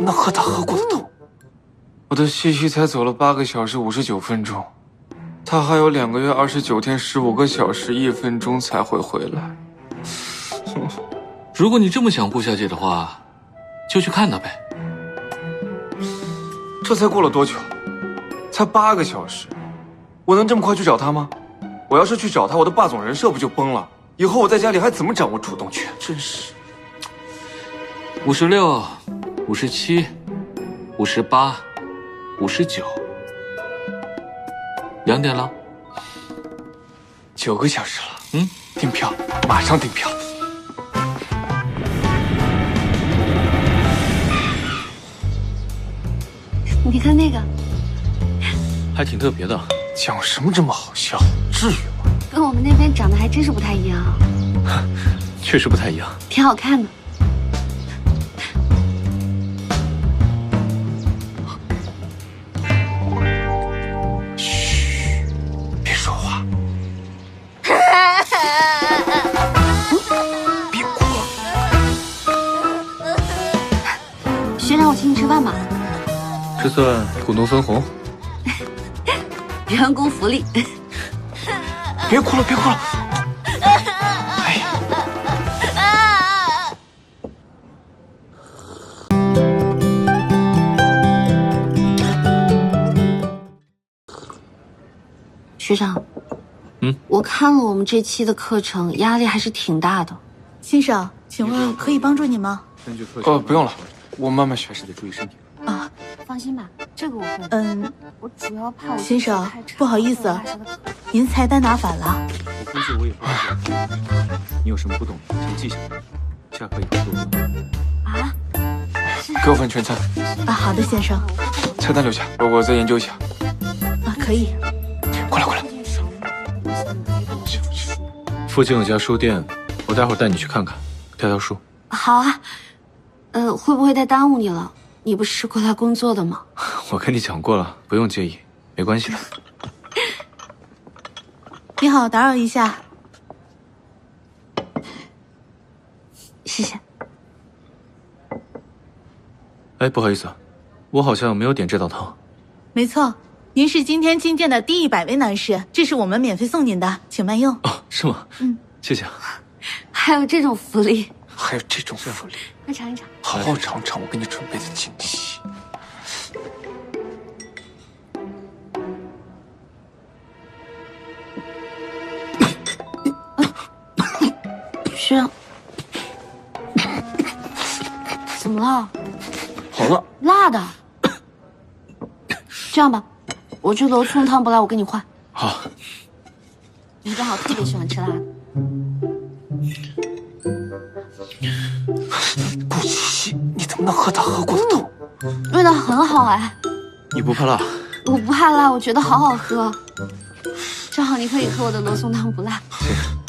么能和他喝过的痛？我的西西才走了8个小时59分钟，他还有2个月29天15个小时1分钟才会回来。如果你这么想顾小姐的话，就去看她呗。这才过了多久？才8个小时，我能这么快去找他吗？我要是去找他，我的霸总人设不就崩了？以后我在家里还怎么掌握主动权？真是。56、57、58、59，2点了9个小时了。订票，马上订票。你看那个，还挺特别的。讲什么这么好笑？至于吗？跟我们那边长得还真是不太一样啊。确实不太一样，挺好看的。嘘，别说话。别哭了。学长，我请你吃饭吧。这算股东分红？员工福利。别哭了，别哭了。哎。学长，我看了我们这期的课程，压力还是挺大的。先生，请问可以帮助你吗？不用了，我慢慢学，还是得注意身体。啊，放心吧，这个我会。我主要怕我先生，不好意思，您菜单拿反了。我估计我也不会。你有什么不懂的，请记下来，下课以后给我问。啊？给我份全餐。啊，好的，先生。菜单留下，我再研究一下。啊，可以。过来，过来。附近有家书店，我待会儿带你去看看，挑挑书。好啊。会不会太耽误你了？你不是过来工作的吗？我跟你讲过了，不用介意，没关系的。你好，打扰一下。谢谢。哎，不好意思，我好像没有点这道汤。没错，您是今天觐见的第100位男士，这是我们免费送您的，请慢用。哦，是吗？谢谢。还有这种福利？还有这种福利？快尝一尝。好好尝尝我给你准备的惊喜。学长，怎么了？好了。辣的。这样吧，我去楼送汤不来，我跟你换。好。你刚好特别喜欢吃辣的。顾七夕，你怎么能和他喝过的痛？味道很好哎。你不怕辣？我不怕辣，我觉得好好喝。正好你可以喝我的罗宋汤不辣。谢谢。